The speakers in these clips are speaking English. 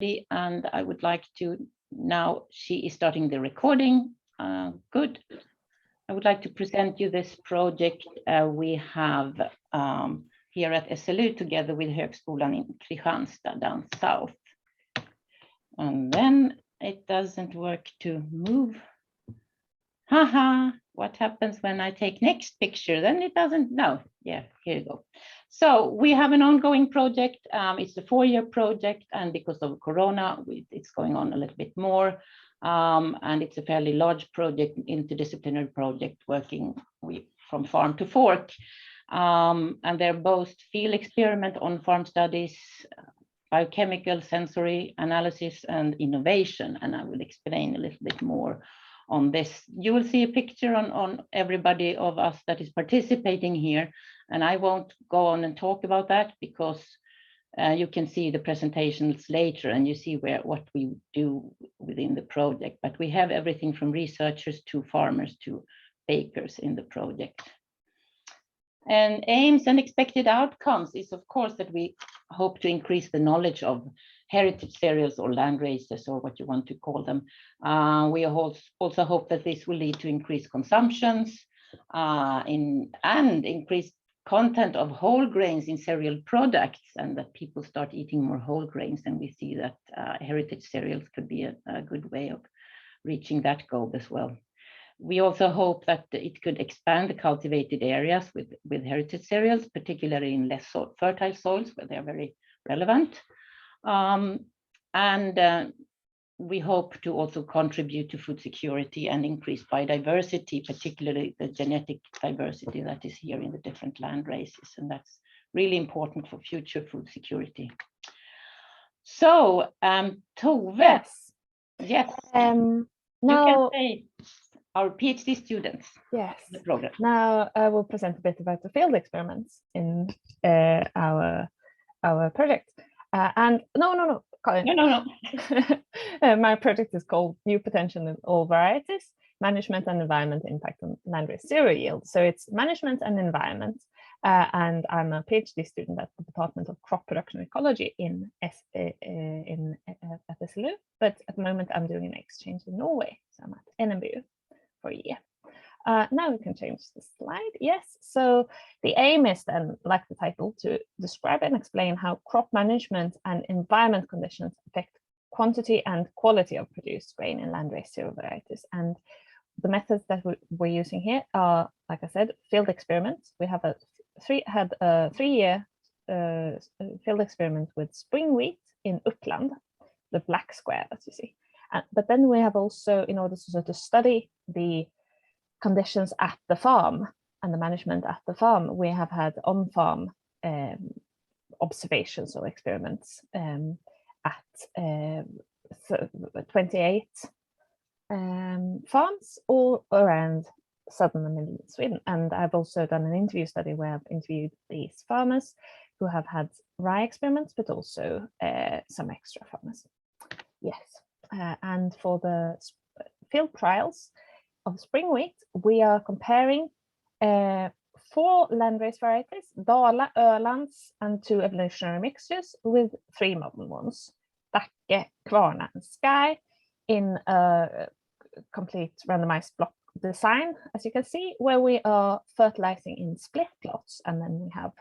And I would like to, now she is starting the recording. Good. I would like to present you this project we have here at SLU together with Högskolan in Kristianstad down south. And then it doesn't work to move. Haha, what happens when I take next picture? Then it doesn't, no, yeah, here you go. So we have an ongoing project. It's a 4-year project, and because of Corona, it's going on a little bit more. And it's a fairly large project, interdisciplinary project working from farm to fork. And they're both field experiment on farm studies, biochemical, sensory analysis, and innovation. And I will explain a little bit more on this. You will see a picture on everybody of us that is participating here. And I won't go on and talk about that because you can see the presentations later and you see what we do within the project. But we have everything from researchers to farmers to bakers in the project. And aims and expected outcomes is, of course, that we hope to increase the knowledge of heritage cereals or land races or what you want to call them. We also hope that this will lead to increased consumptions and increased content of whole grains in cereal products, and that people start eating more whole grains. And we see that heritage cereals could be a good way of reaching that goal as well. We also hope that it could expand the cultivated areas with heritage cereals, particularly in less fertile soils where they're very relevant. We hope to also contribute to food security and increase biodiversity, particularly the genetic diversity that is here in the different land races. And that's really important for future food security. So, Tove. Yes. Now, you can say our PhD students. Yes. The program. Now I will present a bit about the field experiments in our project. No. My project is called New Potential in All Varieties, Management and Environment Impact on Landrace Cereal Yield. So it's management and environment. And I'm a PhD student at the Department of Crop Production Ecology at SLU. But at the moment, I'm doing an exchange in Norway. So I'm at NMBU for a year. Now we can change the slide. Yes, so the aim is then, like the title, to describe and explain how crop management and environment conditions affect quantity and quality of produced grain in landrace cereal varieties. And the methods that we're using here are, like I said, field experiments. We have had a 3-year field experiment with spring wheat in Uppland, the black square that you see. But then we have also, in order to sort of study the conditions at the farm and the management at the farm, we have had on-farm observations or experiments at 28 farms all around southern and middle Sweden. And I've also done an interview study where I've interviewed these farmers who have had rye experiments, but also some extra farmers. Yes, and for the field trials of spring wheat, we are comparing 4 landrace varieties, Dala, Ölands, and 2 evolutionary mixtures with 3 modern ones, Backe, Kvarna, and Sky, in a complete randomized block design, as you can see, where we are fertilizing in split plots, and then we have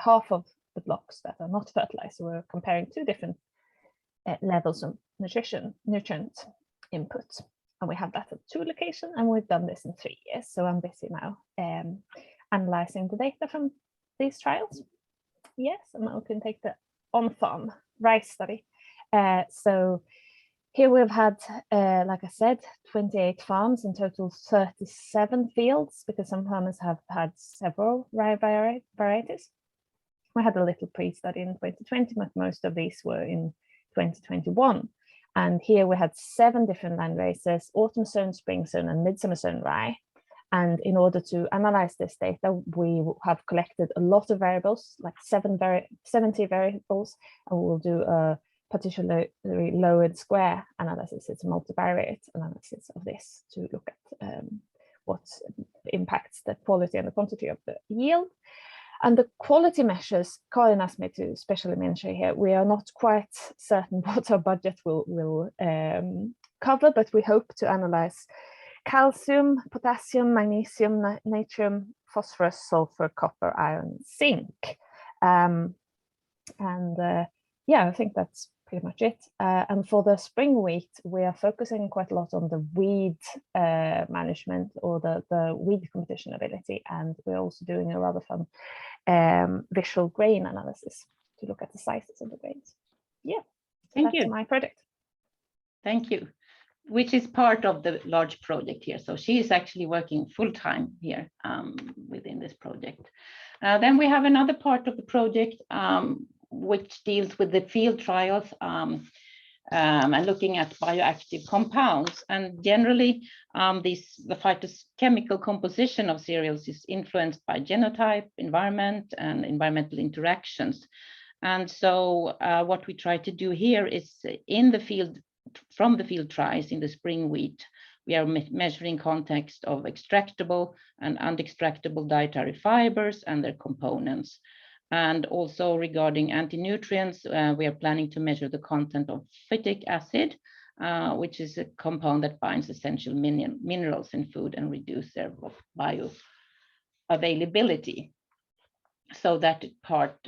half of the blocks that are not fertilized. So we're comparing 2 different levels of nutrient input. And we have that at 2 locations, and we've done this in 3 years. So I'm busy now analyzing the data from these trials. Yes, and now we can take the on-farm rice study. So here we've had, like I said, 28 farms, in total 37 fields, because some farmers have had several rye varieties. We had a little pre-study in 2020, but most of these were in 2021. And here we had 7 different land races: autumn sown, spring sown, and midsummer sown rye. And in order to analyze this data, we have collected a lot of variables, like 70 variables, and we'll do a particularly lowered square analysis. It's a multivariate analysis of this to look at what impacts the quality and the quantity of the yield. And the quality measures, Karin asked me to specially mention here, we are not quite certain what our budget will cover, but we hope to analyze calcium, potassium, magnesium, natrium, phosphorus, sulfur, copper, iron, zinc. Yeah, I think that's pretty much it. And for the spring wheat, we are focusing quite a lot on the weed management, or the weed competition ability. And we're also doing a rather fun visual grain analysis to look at the sizes of the grains. Yeah, so that's my project. Thank you. Which is part of the large project here. So she is actually working full-time here within this project. Then we have another part of the project which deals with the field trials and looking at bioactive compounds. And generally, the phytochemical composition of cereals is influenced by genotype, environment, and environmental interactions. And so what we try to do here is in the field, from the field trials in the spring wheat, we are measuring context of extractable and unextractable dietary fibers and their components. And also regarding anti-nutrients, we are planning to measure the content of phytic acid, which is a compound that binds essential minerals in food and reduce their bioavailability. So that part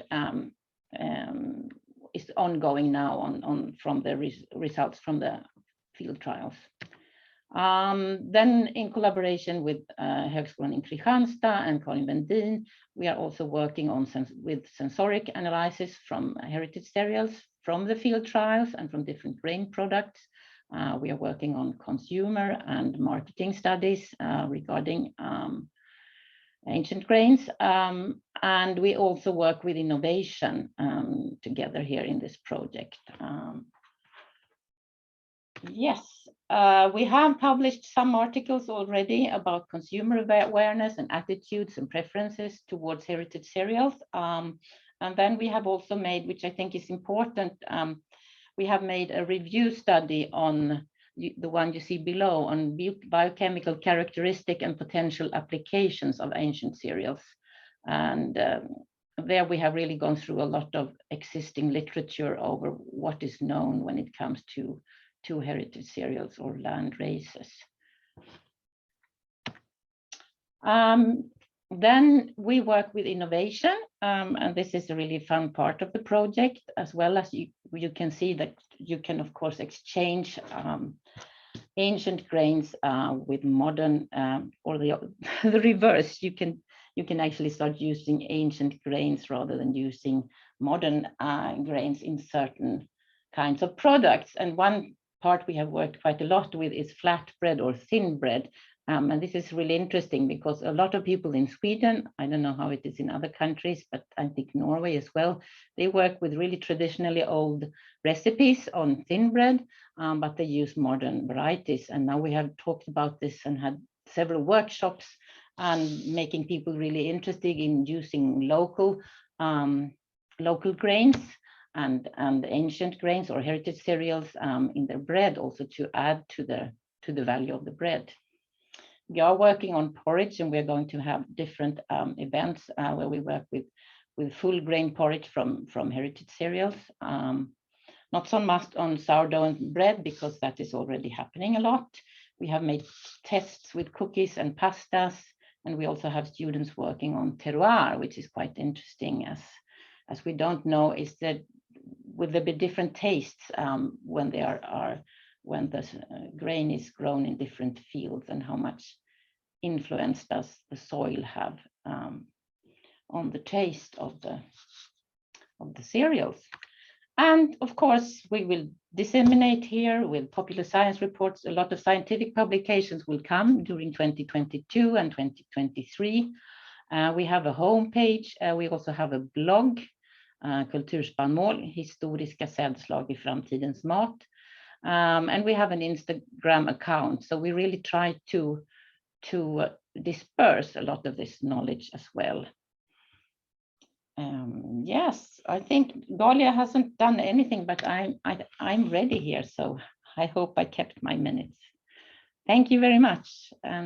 is ongoing now from the results from the field trials. Then in collaboration with Högskolan in Kristianstad and Karin Vendin, we are also working on with sensoric analysis from heritage cereals from the field trials and from different grain products. We are working on consumer and marketing studies regarding ancient grains. And we also work with innovation together here in this project. Yes, we have published some articles already about consumer awareness and attitudes and preferences towards heritage cereals. And then we have also made, which I think is important, we have made a review study on the one you see below on biochemical characteristic and potential applications of ancient cereals. And there we have really gone through a lot of existing literature over what is known when it comes to heritage cereals or land races. Then we work with innovation, and this is a really fun part of the project, as well as you can see that you can of course exchange ancient grains with modern, or the reverse. You can actually start using ancient grains rather than using modern grains in certain kinds of products. And one part we have worked quite a lot with is flat bread or thin bread. And this is really interesting because a lot of people in Sweden, I don't know how it is in other countries, but I think Norway as well, they work with really traditionally old recipes on thin bread, but they use modern varieties. And now we have talked about this and had several workshops and making people really interested in using local grains and ancient grains or heritage cereals in their bread, also to add to the value of the bread. We are working on porridge, and we're going to have different events where we work with full grain porridge from heritage cereals. Not so much on sourdough and bread, because that is already happening a lot. We have made tests with cookies and pastas, and we also have students working on terroir, which is quite interesting, as we don't know is that will there be different tastes when the grain is grown in different fields, and how much influence does the soil have on the taste of the cereals. And of course, we will disseminate here with popular science reports. A lot of scientific publications will come during 2022 and 2023. We have a homepage. We also have a blog, Kulturspannmål, historiska sädslag i framtidens mat. And we have an Instagram account. So we really try to disperse a lot of this knowledge as well. Yes, I think Dalia hasn't done anything, but I'm ready here, so I hope I kept my minutes. Thank you very much.